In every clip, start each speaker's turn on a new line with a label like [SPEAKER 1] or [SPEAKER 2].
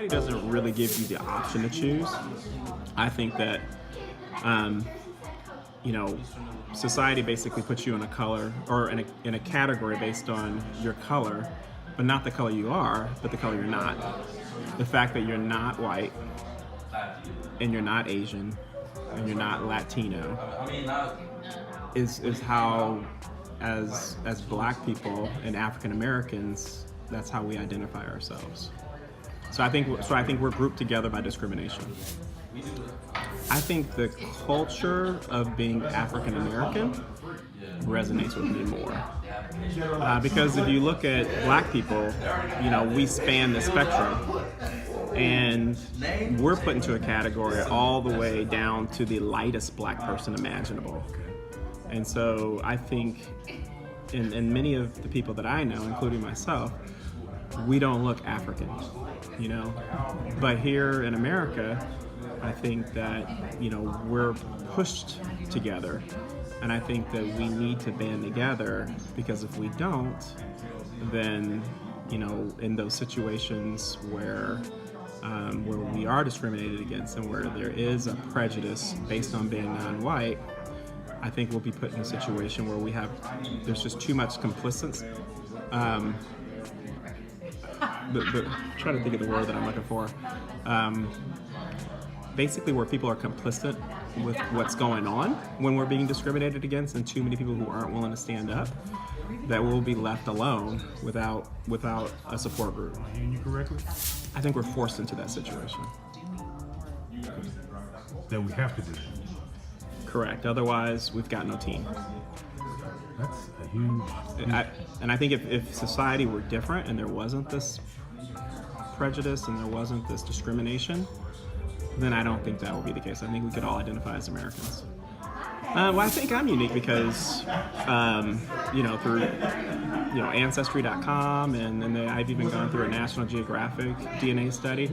[SPEAKER 1] society doesn't really give you the option to choose. I think that, um, you know, society basically puts you in a color or in a category based on your color, but not the color you are, but the color you're not. The fact that you're not white and you're not Asian and you're not Latino is how, as Black people and African Americans, that's how we identify ourselves. So I think we're grouped together by discrimination. I think the culture of being African American resonates with me more. Because if you look at Black people, we span the spectrum, and we're put into a category all the way down to the lightest Black person imaginable. And so I think in many of the people that I know, including myself, we don't look African, But here in America, I think that, we're pushed together. And I think that we need to band together, because if we don't, then, in those situations where we are discriminated against and where there is a prejudice based on being non-white, I think we'll be put in a situation where there's just too much complicity. But try to think of the word that I'm looking for. Basically, where people are complicit with what's going on when we're being discriminated against, and too many people who aren't willing to stand up, that we'll be left alone without a support group.
[SPEAKER 2] Am I hearing you correctly?
[SPEAKER 1] I think we're forced into that situation.
[SPEAKER 2] That we have to do.
[SPEAKER 1] Correct. Otherwise, we've got no team.
[SPEAKER 2] That's a huge...
[SPEAKER 1] And I think if society were different and there wasn't this prejudice and there wasn't this discrimination, then I don't think that would be the case. I think we could all identify as Americans. Well, I think I'm unique because, through, Ancestry.com, and then I've even gone through a National Geographic DNA study,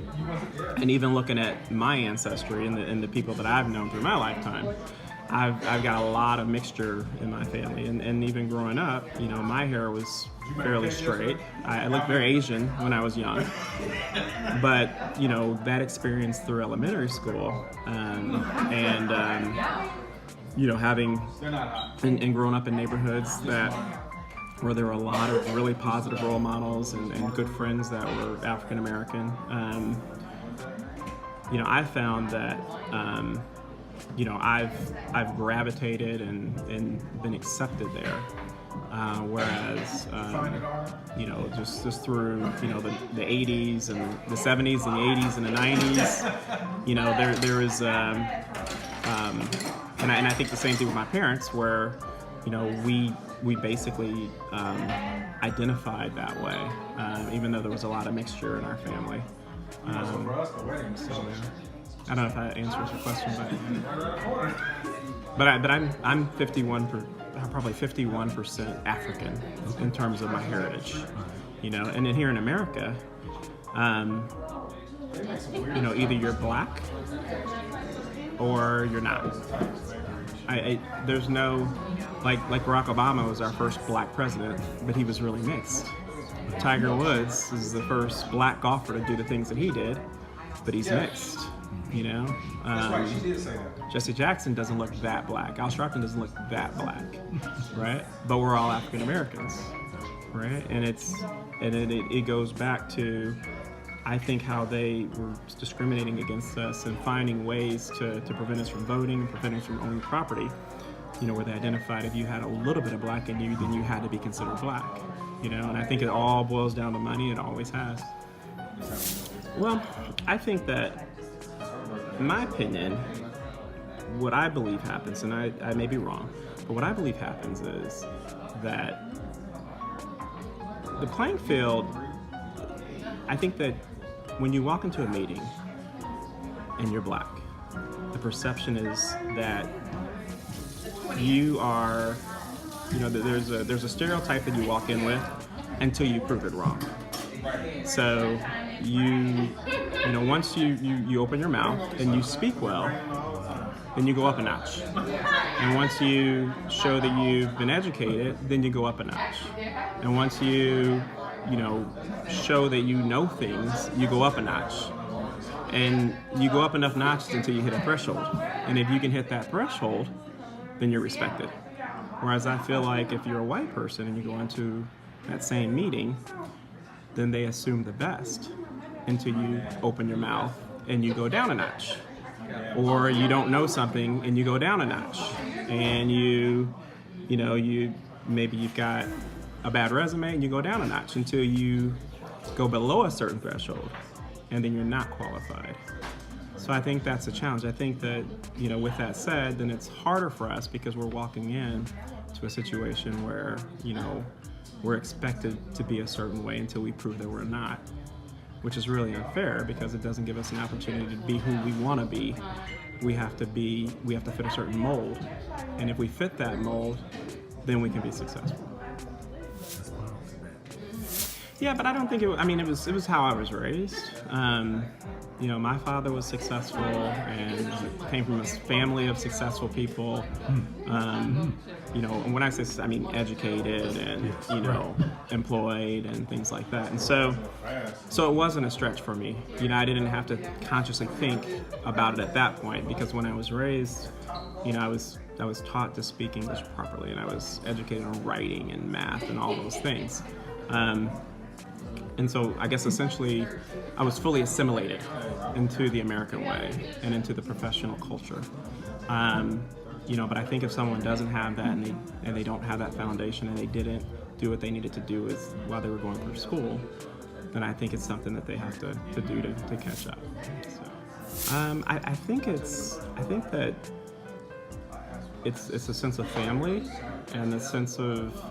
[SPEAKER 1] and even looking at my ancestry and the people that I've known through my lifetime, I've got a lot of mixture in my family, and even growing up, my hair was fairly straight. I looked very Asian when I was young, but that experience through elementary school, having and growing up in neighborhoods where there were a lot of really positive role models and good friends that were African American, I found that. I've gravitated and been accepted there, whereas just through the 80s and the 70s and the 80s and the 90s, there is and I think the same thing with my parents, where we basically identified that way, even though there was a lot of mixture in our family. I don't know if that answers your question, but I'm probably 51% African in terms of my heritage, and then here in America, either you're Black or you're not. There's no, like Barack Obama was our first Black president, but he was really mixed. Tiger Woods is the first Black golfer to do the things that he did, but he's mixed. Jesse Jackson doesn't look that Black. Al Sharpton doesn't look that Black, right? But we're all African Americans, right? And it goes back to, I think, how they were discriminating against us and finding ways to prevent us from voting and prevent us from owning property. Where they identified if you had a little bit of Black in you, then you had to be considered Black. And I think it all boils down to money. It always has. Well, I think that, in my opinion, what I believe happens, and I may be wrong, but what I believe happens is that the playing field, I think that when you walk into a meeting and you're Black, the perception is that you are, there's a stereotype that you walk in with until you prove it wrong. So once you open your mouth and you speak well, then you go up a notch. And once you show that you've been educated, then you go up a notch. And once you show that you know things, you go up a notch. And you go up enough notches until you hit a threshold. And if you can hit that threshold, then you're respected. Whereas I feel like if you're a white person and you go into that same meeting, then they assume the best until you open your mouth and you go down a notch. Or you don't know something and you go down a notch. And maybe you've got a bad resume and you go down a notch until you go below a certain threshold, and then you're not qualified. So I think that's a challenge. I think that, with that said, then it's harder for us because we're walking in to a situation where, we're expected to be a certain way until we prove that we're not, which is really unfair because it doesn't give us an opportunity to be who we want to be. We have to fit a certain mold. And if we fit that mold, then we can be successful. Yeah, but I don't think it was how I was raised. My father was successful and came from a family of successful people. And when I say, I mean educated and, employed and things like that. And so it wasn't a stretch for me. I didn't have to consciously think about it at that point because when I was raised, I was taught to speak English properly and I was educated on writing and math and all those things. And so I guess essentially I was fully assimilated into the American way and into the professional culture. But I think if someone doesn't have that and they don't have that foundation and they didn't do what they needed to do while they were going through school, then I think it's something that they have to do to catch up. So I think that it's a sense of family and a sense of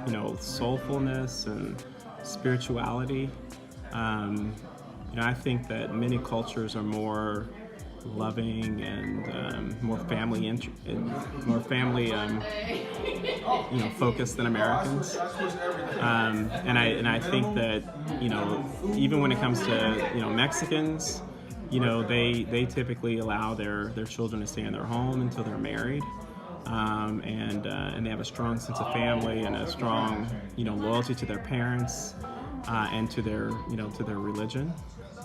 [SPEAKER 1] soulfulness and spirituality. I think that many cultures are more loving and more family focused than Americans. And I think that even when it comes to Mexicans, they typically allow their children to stay in their home until they're married. And they have a strong sense of family and a strong, loyalty to their parents and to their religion.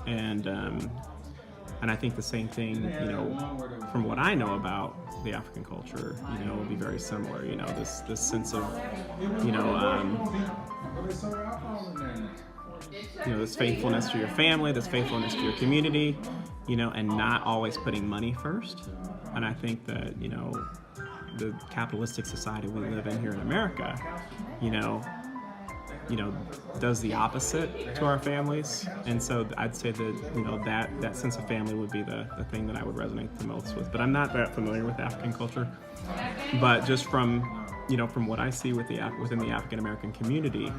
[SPEAKER 1] And I think the same thing, from what I know about the African culture, will be very similar. This sense of, this faithfulness to your family, this faithfulness to your community, and not always putting money first. And I think that, the capitalistic society we live in here in America, does the opposite to our families. And so I'd say that, that sense of family would be the thing that I would resonate the most with. But I'm not that familiar with African culture. But just from what I see within the African American community,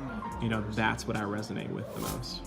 [SPEAKER 1] that's what I resonate with the most.